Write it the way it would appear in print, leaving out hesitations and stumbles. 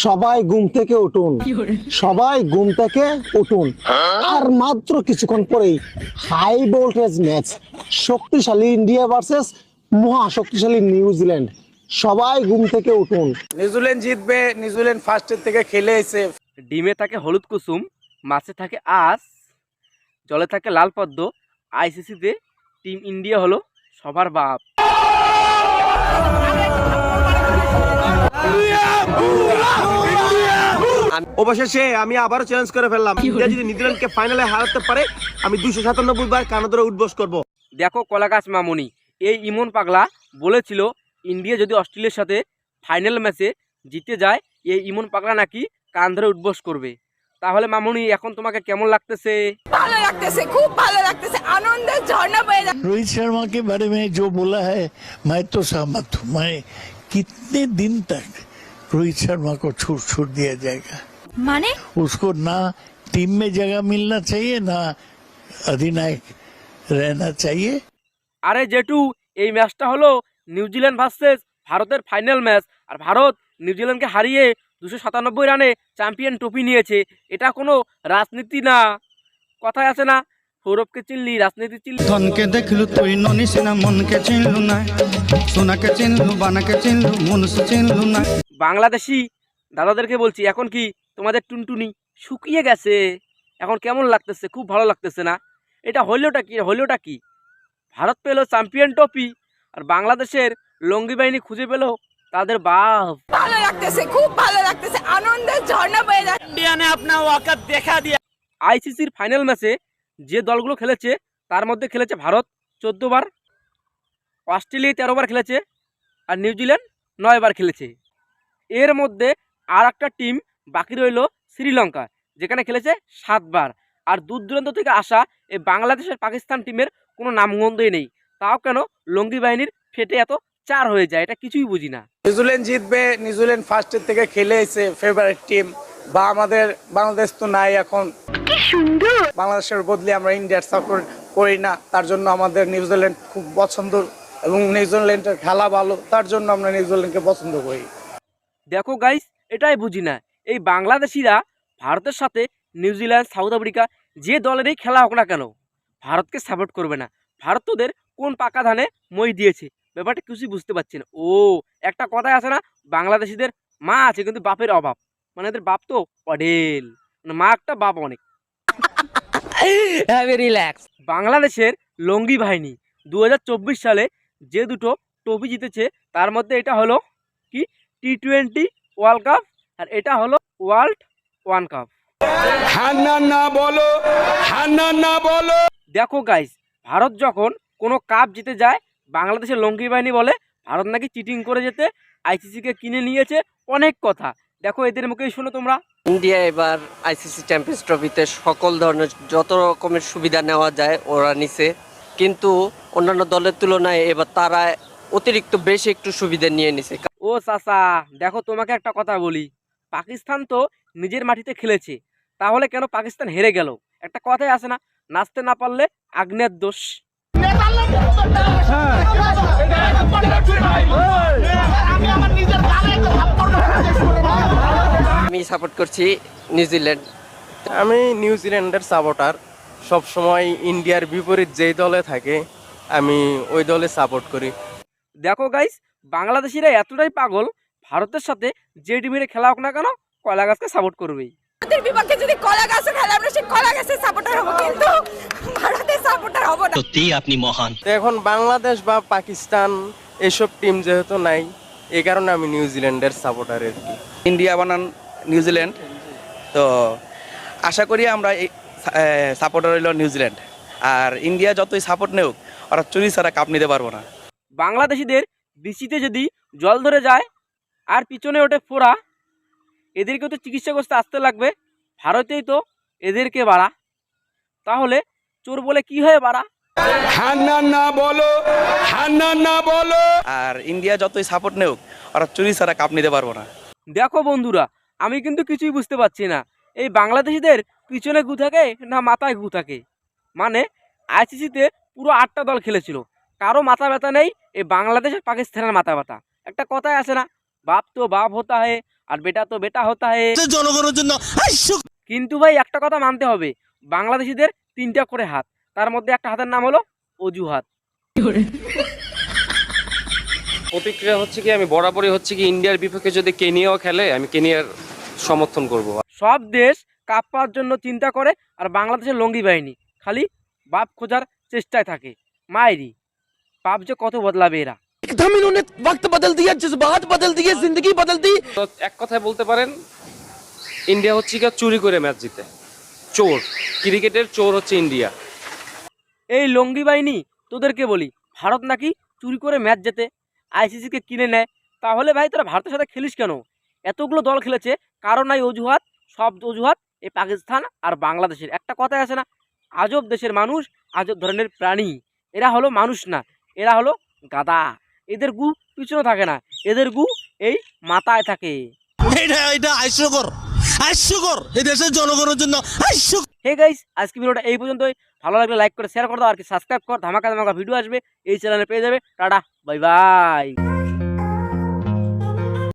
সবাই ঘুম থেকে উঠুন, সবাই ঘুম থেকে উঠুন। আর মাত্র কিছুক্ষণ পরেই হাই ভোল্টেজ ম্যাচ, শক্তিশালী ইন্ডিয়া ভার্সেস মহা শক্তিশালী নিউজিল্যান্ড। সবাই ঘুম থেকে উঠুন। নিউজিল্যান্ড জিতবে। নিউজিল্যান্ড ফার্স্টের থেকে খেলে এসে ডিমে থাকে হলুদ কুসুম, মাছে থাকে আঁশ, জলে থাকে লাল পদ্ম। আইসিসিতে টিম ইন্ডিয়া হলো সবার বাপ। অবশেষে আমি আবারও চ্যালেঞ্জ করে ফেললাম, ইন্ডিয়া যদি নিউজিল্যান্ডকে ফাইনালে হারাতে পারে আমি 297 বার কানা ধরে উঠবস করব। দেখো কলাগাছ মামুনি, এই ইমন পাগলা বলেছিল ইন্ডিয়া যদি অস্ট্রেলিয়ার সাথে ফাইনাল ম্যাচে জিতে যায়, এই ইমন পাগলা নাকি কান ধরে উঠবস করবে। তাহলে মামুনি এখন তোমাকে কেমন লাগতেছে? ভালো লাগতেছে, খুব ভালো লাগতেছে, আনন্দের ঝর্ণা বয়ে যাচ্ছে। रोहित शर्मा के बारे में जो बोला है मैं तो सहमत हूँ। मैं कितने दिन तक रोहित शर्मा को छूट दिया जाएगा? মানে उसको ना टीम में जगह मिलना चाहिए ना अधिनायक रहना चाहिए। আরে জেঠু, এই ম্যাচটা হলো নিউজিল্যান্ড ভার্সেস ভারতের ফাইনাল ম্যাচ। আর ভারত নিউজিল্যান্ডকে হারিয়ে 297 রানে চ্যাম্পিয়ন ট্রফি নিয়েছে। এটা কোনো রাজনীতি না। কথায় আছে না, সৌরভকে চিনলি রাজনীতি চিনলি। ধনকে দেখলু তুই ননিস না, মনকে চিনলু না, সোনাকে চিনলু বানাকে চিনলু, মনুষ্য চিনলু না। বাংলাদেশি দাদাদেরকে বলছি, এখন কি তোমাদের টুনটুনি শুকিয়ে গেছে? এখন কেমন লাগতেছে? খুব ভালো লাগতেছে না? এটা হইলোটা কি? ভারত পেলো চ্যাম্পিয়ন ট্রফি আর বাংলাদেশের লঙ্গি বাহিনী খুঁজে পেলো তাদের বাপ। ভালো লাগতেছে, খুব ভালো লাগতেছে, আনন্দের ঝর্ণা বয়ে যাচ্ছে। আইসিসির ফাইনাল ম্যাচে যে দলগুলো খেলেছে তার মধ্যে খেলেছে ভারত 14 বার, অস্ট্রেলিয়া 13 বার খেলেছে, আর নিউজিল্যান্ড 9 বার খেলেছে। এর মধ্যে আর একটা টিম বাকি রইল শ্রীলঙ্কা, যেখানে খেলেছে 7 বার। আর দূর দূরান্ত থেকে আসা এই বাংলাদেশের পাকিস্তান টিমের কোনো নামগন্ধই নেই। তাও কেন লঙ্গি বাহিনীর ফেটে এত 4 হয়ে যায়, এটা কিছুই বুঝি না। নিউজিল্যান্ড জিতবে। নিউজিল্যান্ড ফার্স্টের থেকে খেলে এসে ফেভারিট টিম। বা আমাদের বাংলাদেশ তো নাই এখন, বাংলাদেশের বদলে আমরা ইন্ডিয়ার সাপোর্ট করি না, তার জন্য আমাদের নিউজিল্যান্ড খুব পছন্দ এবং নিউজিল্যান্ডের খেলা ভালো, তার জন্য আমরা নিউজিল্যান্ডকে পছন্দ করি। দেখো গাইস, এটাই বুঝি না, এই বাংলাদেশিরা ভারতের সাথে নিউজিল্যান্ড, সাউথ আফ্রিকা যে দলেরই খেলা হোক না কেন ভারতকে সাপোর্ট করবে না। ভারত তোদের কোন পাকা ধানে মই দিয়েছে, ব্যাপারটা কিছুই বুঝতে পারছি না। ও একটা কথাই আছে না, বাংলাদেশিদের মা আছে কিন্তু বাপের অভাব। মানে এদের বাপ তো অডেল, মানে মা একটা বাপ অনেক। রিল্যাক্স। বাংলাদেশের লঙ্গি বাহিনী 2024 সালে যে দুটো ট্রফি জিতেছে তার মধ্যে এটা হলো কি T20 ওয়ার্ল্ড কাপ, আর এটা হলো ওয়ার্ল্ড ওয়ান কাপ। দেখো গাইস, ভারত যখন কোনো কাপ জিতে যায় বাংলাদেশের লঙ্গি বাহিনী বলে ভারত নাকি চিটিং করে যেতে আইসিসিকে কিনে নিয়েছে, অনেক কথা। দেখো এদের মুখেই শোনো তোমরা। ইন্ডিয়া এবার আইসিসি চ্যাম্পিয়ন্স ট্রফিতে সকল ধরনের যত রকমের সুবিধা নেওয়া যায় ওরা নিছে, কিন্তু অন্যান্য দলের তুলনায় এবার তারা অতিরিক্ত বেশি একটু সুবিধা নিয়ে নিছে। ও চাচা, দেখো তোমাকে একটা কথা বলি, পাকিস্তান তো নিজের মাটিতে খেলেছে, তাহলে কেন পাকিস্তান হেরে গেল? একটা কথাই আছে না, নাচতে না পারলে আগ্নেয়ের দোষ। আমি সাপোর্ট করছি নিউজিল্যান্ড। আমি নিউজিল্যান্ডের সাপোর্টার। সব সময় ইন্ডিয়ার বিপরীত যেই দলে থাকে আমি ওই দলে সাপোর্ট করি। দেখো গাইস, বাংলাদেশিরা এতটাই পাগল, ভারতের সাথে যে টিমের খেলা হোক না কেন কয়লা গাছকে সাপোর্ট করবেই। ভারতের বিপক্ষে যদি কলা গাছে খেলে আমরা সেই কলা গাছের সাপোর্টার হবো, কিন্তু ভারতের সাপোর্টার হবো না। তো এখন বাংলাদেশ বা পাকিস্তান এসব টিম যেহেতু নাই, এই কারণে আমি নিউজিল্যান্ডের সাপোর্টার আর কি। ইন্ডিয়া বানান নিউজিল্যান্ড, তো আশা করি আমরা এই সাপোর্টার হইল নিউজিল্যান্ড। আর ইন্ডিয়া যতই সাপোর্ট নেউক ওরা চুরি ছাড়া কাপ নিতে পারবো না। বাংলাদেশিদের বৃষ্টিতে যদি জল ধরে যায় আর পিছনে ওঠে ফোড়া, এদেরকে তো চিকিৎসা করতে আসতে লাগবে। ভারতেই তো এদেরকে বাড়া, তাহলে চোর বলে কি হয়ে বাড়া? আর ইন্ডিয়া যতই সাপোর্ট নেউক ওরা চুরি ছাড়া কাপ নিতে পারবো না। দেখো বন্ধুরা, আমি কিন্তু কিছুই বুঝতে পারছি না, এই বাংলাদেশিদের পিছনে গু থাকে না মাথায় গু থাকে। মানে আইসিসিতে পুরো 8টা দল খেলেছিল, কারো মাথা ব্যথা নেই, এই বাংলাদেশ আর পাকিস্তানের মাথা ব্যথা। একটা কথাই আছে না, বাপ তো বাপ হতা হে আর বেটা তো বেটা হতা হে। জনগণের জন্য কিন্তু ভাই একটা কথা মানতে হবে, বাংলাদেশিদের 3টা করে হাত, তার মধ্যে একটা হাতের নাম হলো অজুহাত। প্রতিক্রিয়া হচ্ছে কি, আমি বরাবরই হচ্ছে কি ইন্ডিয়ার বিপক্ষে যদি কেনিয়াও খেলে আমি কেনিয়ার সমর্থন করব। সব দেশ কাপ পাওয়ার জন্য চিন্তা করে, আর বাংলাদেশের লঙ্গি বাহিনী খালি বাপ খোঁজার চেষ্টায় থাকে। মায়েরি বাপ যে কত বদলাবে এরা। তো এক কথায় বলতে পারেন ইন্ডিয়া হচ্ছে কি চুরি করে ম্যাচ জিতে, চোর, ক্রিকেটের চোর হচ্ছে ইন্ডিয়া। এই লঙ্গি বাহিনী তোদেরকে বলি, ভারত নাকি চুরি করে ম্যাচ জেতে, আইসিসিকে কিনে নেয়। তাহলে ভাই তোরা ভারতের সাথে খেলিস কেন? এতগুলো দল খেলেছে, কারণ নাই অজুহাত, সব অজুহাত এই পাকিস্তান আর বাংলাদেশের। একটা কথাই আছে না, আজব দেশের মানুষ, আজব ধরনের প্রাণী। এরা হলো মানুষ না, এরা হলো গাদা। এদের গু পিছনে থাকে না, এদের গু এই মাথায় থাকে। এটা হাস্যকর, হাস্যকর এই দেশের জনগণের জন্য হাস্যকর। হে গাইস, আজকে ভিডিওটা এই পর্যন্তই। ভালো লাগলে লাইক করে শেয়ার করে দাও, আর কি সাবস্ক্রাইব কর, ধামাকা ধামাকা ভিডিও আসবে এই চ্যানেলে পেয়ে যাবে। Tata, bye bye.